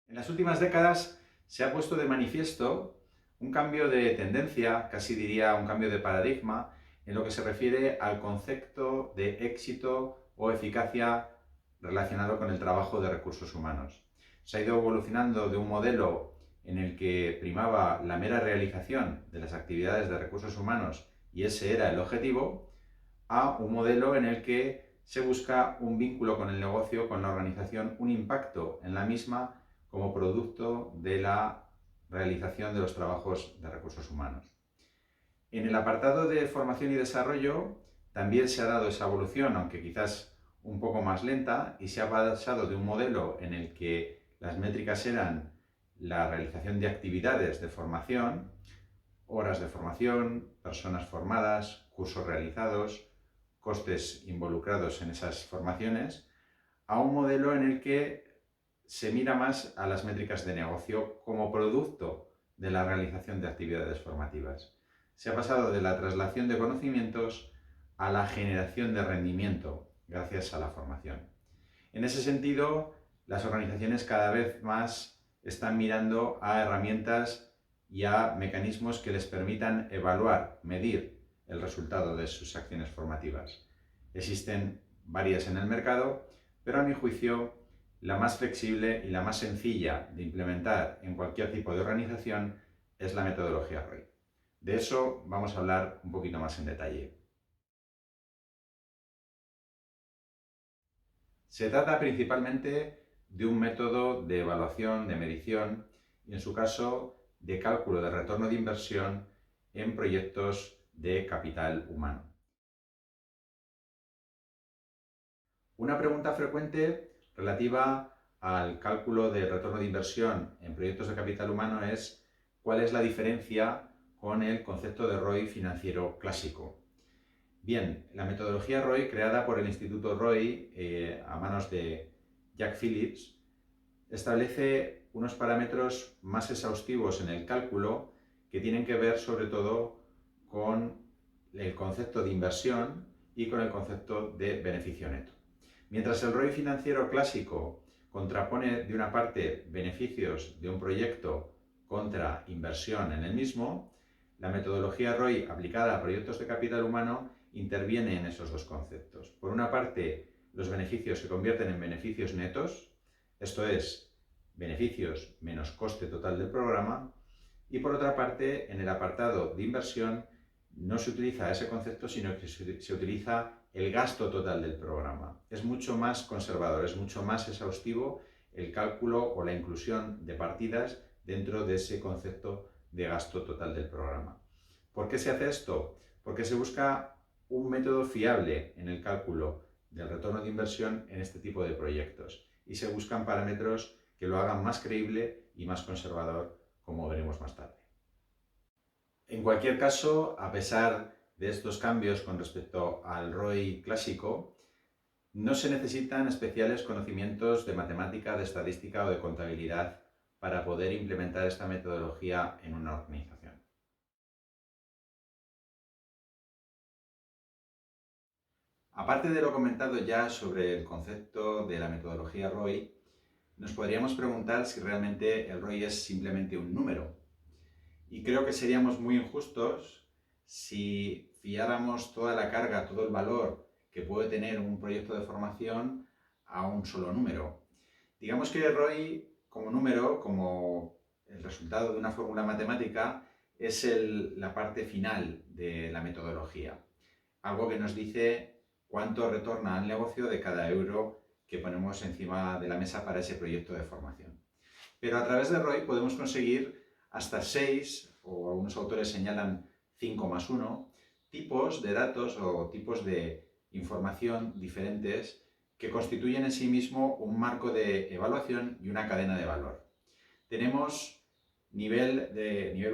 En las últimas décadas se ha puesto de manifiesto un cambio de tendencia, casi diría un cambio de paradigma, en lo que se refiere al concepto de éxito o eficacia relacionado con el trabajo de recursos humanos. Se ha ido evolucionando de un modelo en el que primaba la mera realización de las actividades de recursos humanos y ese era el objetivo, a un modelo en el que se busca un vínculo con el negocio, con la organización, un impacto en la misma como producto de la realización de los trabajos de recursos humanos. En el apartado de formación y desarrollo también se ha dado esa evolución, aunque quizás un poco más lenta, y se ha pasado de un modelo en el que las métricas eran la realización de actividades de formación, horas de formación, personas formadas, cursos realizados, costes involucrados en esas formaciones, a un modelo en el que se mira más a las métricas de negocio como producto de la realización de actividades formativas. Se ha pasado de la traslación de conocimientos a la generación de rendimiento gracias a la formación. En ese sentido, las organizaciones cada vez más están mirando a herramientas y a mecanismos que les permitan evaluar, medir el resultado de sus acciones formativas. Existen varias en el mercado, pero a mi juicio la más flexible y la más sencilla de implementar en cualquier tipo de organización es la metodología ROI. De eso vamos a hablar un poquito más en detalle. Se trata principalmente de un método de evaluación, de medición y en su caso de cálculo de retorno de inversión en proyectos de capital humano. Una pregunta frecuente relativa al cálculo de retorno de inversión en proyectos de capital humano es ¿cuál es la diferencia con el concepto de ROI financiero clásico? Bien, la metodología ROI creada por el Instituto ROI a manos de Jack Phillips establece unos parámetros más exhaustivos en el cálculo que tienen que ver sobre todo con el concepto de inversión y con el concepto de beneficio neto. Mientras el ROI financiero clásico contrapone de una parte beneficios de un proyecto contra inversión en el mismo, la metodología ROI aplicada a proyectos de capital humano interviene en esos dos conceptos. Por una parte, los beneficios se convierten en beneficios netos, esto es, beneficios menos coste total del programa, y por otra parte, en el apartado de inversión no se utiliza ese concepto, sino que se utiliza el gasto total del programa. Es mucho más conservador, es mucho más exhaustivo el cálculo o la inclusión de partidas dentro de ese concepto de gasto total del programa. ¿Por qué se hace esto? Porque se busca un método fiable en el cálculo del retorno de inversión en este tipo de proyectos y se buscan parámetros que lo hagan más creíble y más conservador, como veremos más tarde. En cualquier caso, a pesar de estos cambios con respecto al ROI clásico, no se necesitan especiales conocimientos de matemática, de estadística o de contabilidad para poder implementar esta metodología en una organización. Aparte de lo comentado ya sobre el concepto de la metodología ROI, nos podríamos preguntar si realmente el ROI es simplemente un número. Y creo que seríamos muy injustos si fiáramos toda la carga, todo el valor que puede tener un proyecto de formación a un solo número. Digamos que ROI como número, como el resultado de una fórmula matemática, es la parte final de la metodología. Algo que nos dice cuánto retorna al negocio de cada euro que ponemos encima de la mesa para ese proyecto de formación. Pero a través de ROI podemos conseguir hasta 6, o algunos autores señalan 5 más 1, tipos de datos o tipos de información diferentes que constituyen en sí mismo un marco de evaluación y una cadena de valor. Tenemos nivel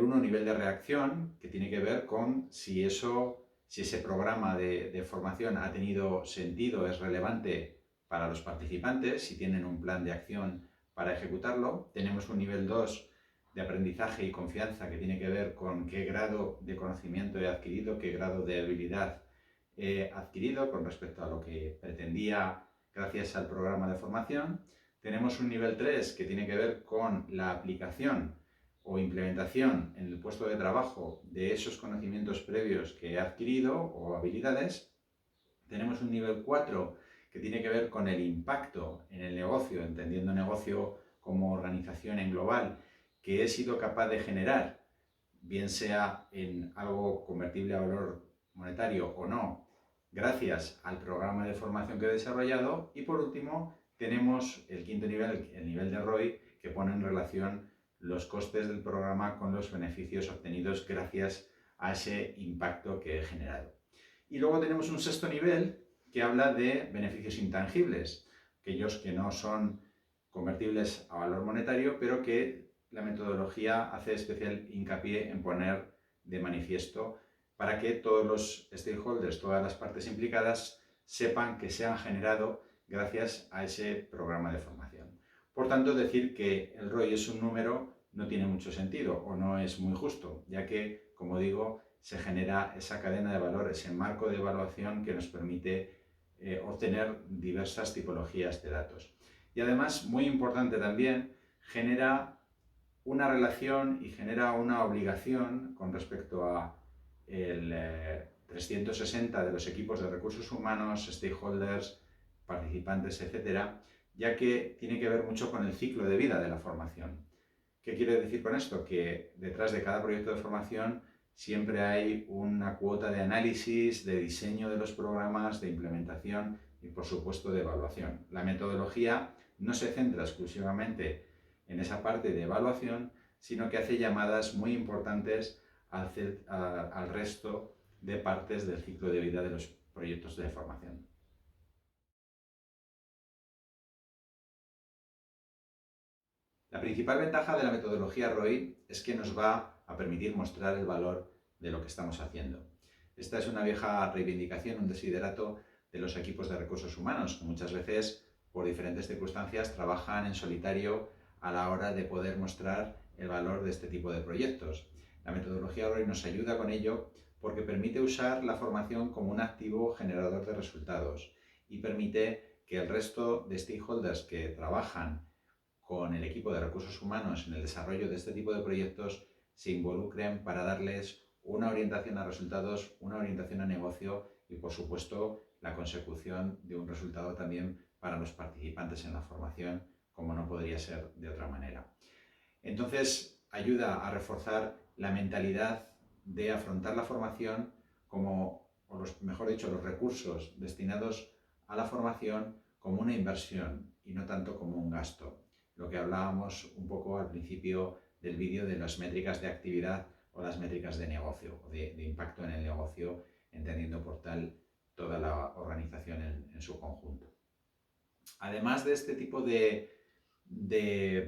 1, nivel de reacción, que tiene que ver con si ese programa de formación ha tenido sentido, es relevante para los participantes, si tienen un plan de acción para ejecutarlo. Tenemos un nivel 2 de aprendizaje y confianza que tiene que ver con qué grado de conocimiento he adquirido, qué grado de habilidad he adquirido con respecto a lo que pretendía gracias al programa de formación. Tenemos un nivel 3 que tiene que ver con la aplicación o implementación en el puesto de trabajo de esos conocimientos previos que he adquirido o habilidades. Tenemos un nivel 4 que tiene que ver con el impacto en el negocio, entendiendo negocio como organización en global, que he sido capaz de generar, bien sea en algo convertible a valor monetario o no, gracias al programa de formación que he desarrollado. Y por último, tenemos el quinto nivel, el nivel de ROI, que pone en relación los costes del programa con los beneficios obtenidos gracias a ese impacto que he generado. Y luego tenemos un sexto nivel que habla de beneficios intangibles, aquellos que no son convertibles a valor monetario, pero que la metodología hace especial hincapié en poner de manifiesto para que todos los stakeholders, todas las partes implicadas, sepan que se han generado gracias a ese programa de formación. Por tanto, decir que el ROI es un número no tiene mucho sentido o no es muy justo, ya que, como digo, se genera esa cadena de valor, ese marco de evaluación que nos permite obtener diversas tipologías de datos. Y además, muy importante también, genera una relación y genera una obligación con respecto a el 360 de los equipos de recursos humanos, stakeholders, participantes, etcétera, ya que tiene que ver mucho con el ciclo de vida de la formación. ¿Qué quiere decir con esto? Que detrás de cada proyecto de formación siempre hay una cuota de análisis, de diseño de los programas, de implementación y, por supuesto, de evaluación. La metodología no se centra exclusivamente en esa parte de evaluación, sino que hace llamadas muy importantes al resto de partes del ciclo de vida de los proyectos de formación. La principal ventaja de la metodología ROI es que nos va a permitir mostrar el valor de lo que estamos haciendo. Esta es una vieja reivindicación, un desiderato de los equipos de recursos humanos, que muchas veces, por diferentes circunstancias, trabajan en solitario a la hora de poder mostrar el valor de este tipo de proyectos. La metodología ROI nos ayuda con ello porque permite usar la formación como un activo generador de resultados y permite que el resto de stakeholders que trabajan con el equipo de recursos humanos en el desarrollo de este tipo de proyectos se involucren para darles una orientación a resultados, una orientación a negocio y, por supuesto, la consecución de un resultado también para los participantes en la formación, como no podría ser de otra manera. Entonces, ayuda a reforzar la mentalidad de afrontar la formación como, mejor dicho, los recursos destinados a la formación como una inversión y no tanto como un gasto. Lo que hablábamos un poco al principio del vídeo de las métricas de actividad o las métricas de negocio, o de impacto en el negocio, entendiendo por tal toda la organización en su conjunto. Además de este tipo de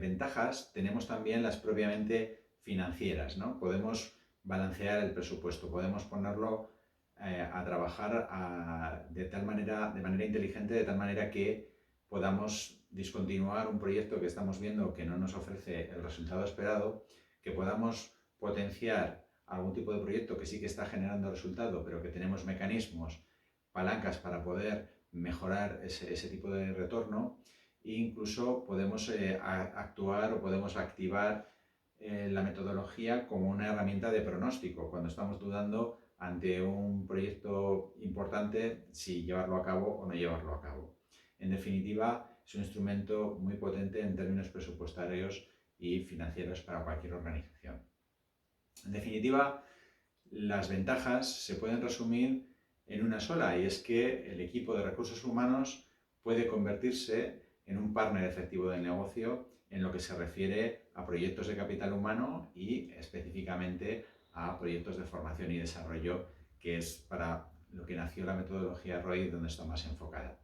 ventajas, tenemos también las propiamente financieras, ¿no? Podemos balancear el presupuesto, podemos ponerlo a trabajar de manera inteligente, de tal manera que podamos discontinuar un proyecto que estamos viendo que no nos ofrece el resultado esperado, que podamos potenciar algún tipo de proyecto que sí que está generando resultado, pero que tenemos mecanismos, palancas para poder mejorar ese tipo de retorno, e incluso podemos actuar o podemos activar la metodología como una herramienta de pronóstico cuando estamos dudando ante un proyecto importante si llevarlo a cabo o no llevarlo a cabo. En definitiva, es un instrumento muy potente en términos presupuestarios y financieros para cualquier organización. En definitiva, las ventajas se pueden resumir en una sola, y es que el equipo de recursos humanos puede convertirse en un partner efectivo del negocio en lo que se refiere a proyectos de capital humano y específicamente a proyectos de formación y desarrollo, que es para lo que nació la metodología ROI, donde está más enfocada.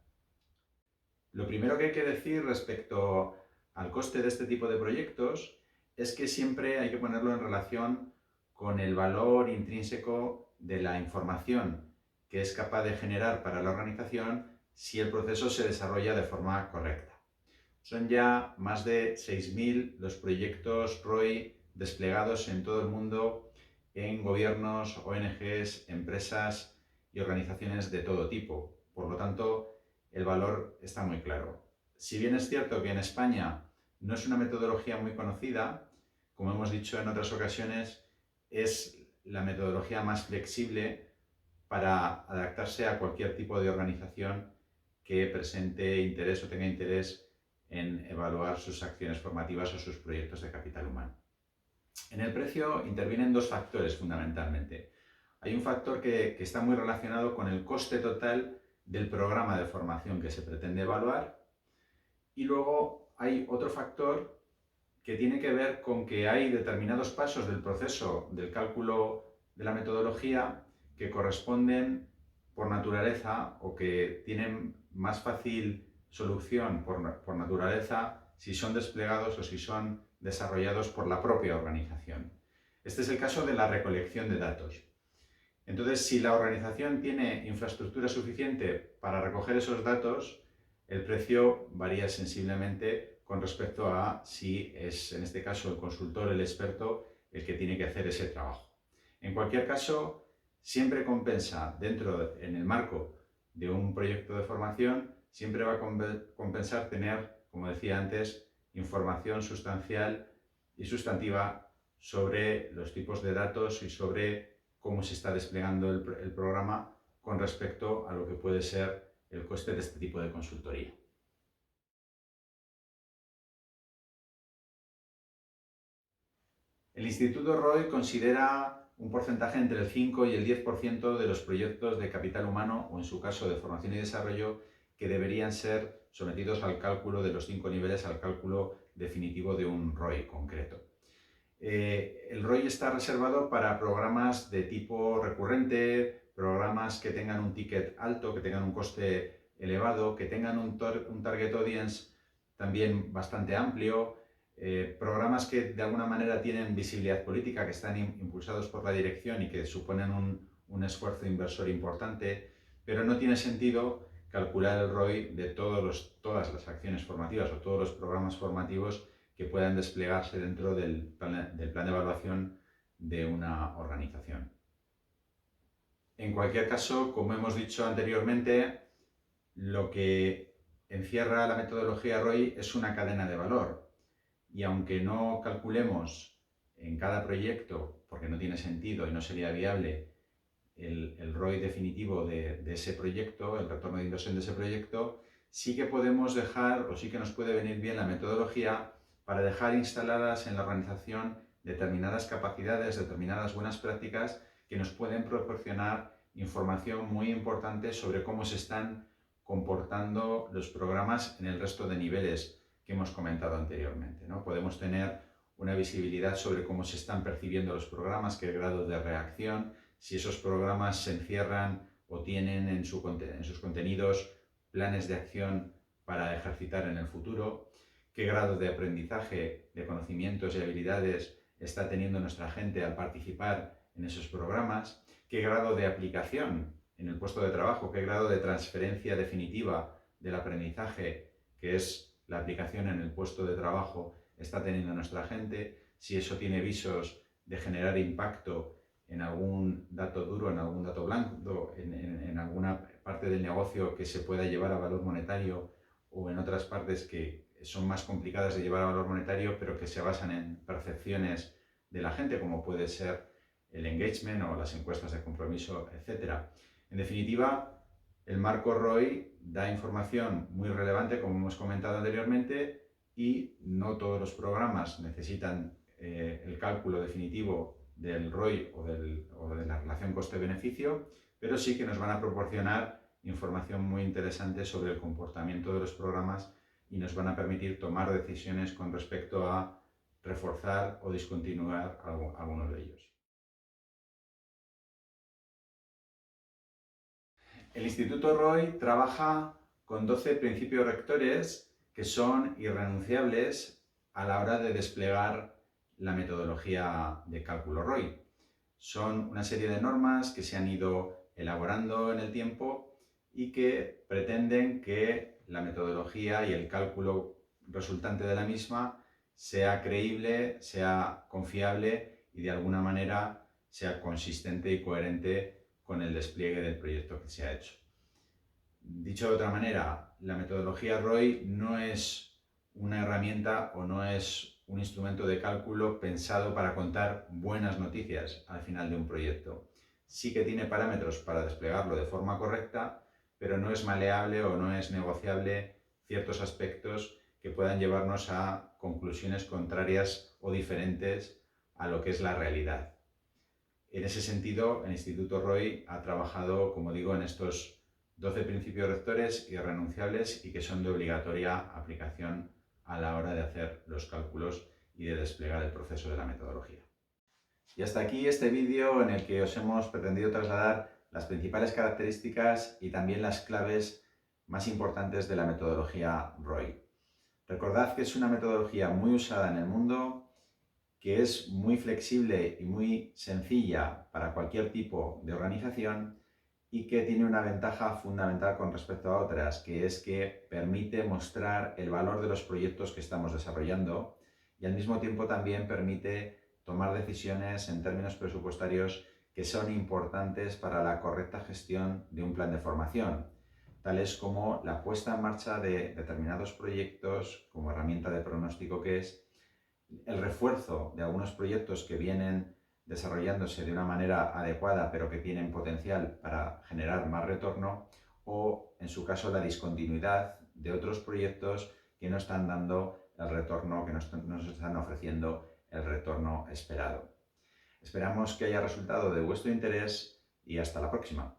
Lo primero que hay que decir respecto al coste de este tipo de proyectos es que siempre hay que ponerlo en relación con el valor intrínseco de la información que es capaz de generar para la organización si el proceso se desarrolla de forma correcta. Son ya más de 6.000 los proyectos ROI desplegados en todo el mundo en gobiernos, ONGs, empresas y organizaciones de todo tipo. Por lo tanto, el valor está muy claro. si bien es cierto que en España no es una metodología muy conocida, como hemos dicho en otras ocasiones, es la metodología más flexible para adaptarse a cualquier tipo de organización que presente interés o tenga interés en evaluar sus acciones formativas o sus proyectos de capital humano. En el precio intervienen dos factores fundamentalmente. Hay un factor que está muy relacionado con el coste total del programa de formación que se pretende evaluar, y luego hay otro factor que tiene que ver con que hay determinados pasos del proceso del cálculo de la metodología que corresponden por naturaleza o que tienen más fácil solución por naturaleza si son desplegados o si son desarrollados por la propia organización. Este es el caso de la recolección de datos. Entonces, si la organización tiene infraestructura suficiente para recoger esos datos, el precio varía sensiblemente con respecto a si es, en este caso, el consultor, el experto, el que tiene que hacer ese trabajo. En cualquier caso, siempre compensa, en el marco de un proyecto de formación, siempre va a compensar tener, como decía antes, información sustancial y sustantiva sobre los tipos de datos y sobre cómo se está desplegando el programa con respecto a lo que puede ser el coste de este tipo de consultoría. El Instituto ROI considera un porcentaje entre el 5 y el 10% de los proyectos de capital humano, o en su caso de formación y desarrollo, que deberían ser sometidos al cálculo de los 5 niveles, al cálculo definitivo de un ROI concreto. El ROI está reservado para programas de tipo recurrente, programas que tengan un ticket alto, que tengan un coste elevado, que tengan un target audience también bastante amplio, programas que de alguna manera tienen visibilidad política, que están impulsados por la dirección y que suponen un esfuerzo inversor importante, pero no tiene sentido calcular el ROI de todas las acciones formativas o todos los programas formativos que puedan desplegarse dentro del plan de evaluación de una organización. En cualquier caso, como hemos dicho anteriormente, lo que encierra la metodología ROI es una cadena de valor, y aunque no calculemos en cada proyecto, porque no tiene sentido y no sería viable el ROI definitivo de ese proyecto, el retorno de inversión de ese proyecto, sí que podemos dejar, o sí que nos puede venir bien la metodología para dejar instaladas en la organización determinadas capacidades, determinadas buenas prácticas que nos pueden proporcionar información muy importante sobre cómo se están comportando los programas en el resto de niveles que hemos comentado anteriormente, ¿no? Podemos tener una visibilidad sobre cómo se están percibiendo los programas, qué grado de reacción, si esos programas se encierran o tienen en sus contenidos planes de acción para ejercitar en el futuro, qué grado de aprendizaje, de conocimientos y habilidades está teniendo nuestra gente al participar en esos programas, qué grado de aplicación en el puesto de trabajo, qué grado de transferencia definitiva del aprendizaje, que es la aplicación en el puesto de trabajo, está teniendo nuestra gente, si eso tiene visos de generar impacto en algún dato duro, en algún dato blando, en alguna parte del negocio que se pueda llevar a valor monetario, o en otras partes que son más complicadas de llevar a valor monetario, pero que se basan en percepciones de la gente, como puede ser el engagement o las encuestas de compromiso, etc. En definitiva, el marco ROI da información muy relevante, como hemos comentado anteriormente, y no todos los programas necesitan el cálculo definitivo del ROI o de la relación coste-beneficio, pero sí que nos van a proporcionar información muy interesante sobre el comportamiento de los programas y nos van a permitir tomar decisiones con respecto a reforzar o discontinuar algunos de ellos. El Instituto ROI trabaja con 12 principios rectores que son irrenunciables a la hora de desplegar la metodología de cálculo ROI. Son una serie de normas que se han ido elaborando en el tiempo y que pretenden que la metodología y el cálculo resultante de la misma sea creíble, sea confiable y de alguna manera sea consistente y coherente con el despliegue del proyecto que se ha hecho. Dicho de otra manera, la metodología ROI no es una herramienta o no es un instrumento de cálculo pensado para contar buenas noticias al final de un proyecto. Sí que tiene parámetros para desplegarlo de forma correcta, pero no es maleable o no es negociable ciertos aspectos que puedan llevarnos a conclusiones contrarias o diferentes a lo que es la realidad. En ese sentido, el Instituto ROI ha trabajado, como digo, en estos 12 principios rectores irrenunciables y que son de obligatoria aplicación a la hora de hacer los cálculos y de desplegar el proceso de la metodología. Y hasta aquí este vídeo en el que os hemos pretendido trasladar las principales características y también las claves más importantes de la metodología ROI. Recordad que es una metodología muy usada en el mundo, que es muy flexible y muy sencilla para cualquier tipo de organización y que tiene una ventaja fundamental con respecto a otras, que es que permite mostrar el valor de los proyectos que estamos desarrollando y al mismo tiempo también permite tomar decisiones en términos presupuestarios que son importantes para la correcta gestión de un plan de formación, tales como la puesta en marcha de determinados proyectos como herramienta de pronóstico que es, el refuerzo de algunos proyectos que vienen desarrollándose de una manera adecuada pero que tienen potencial para generar más retorno, o en su caso la discontinuidad de otros proyectos que no están dando el retorno, que no nos están ofreciendo el retorno esperado. Esperamos que haya resultado de vuestro interés y hasta la próxima.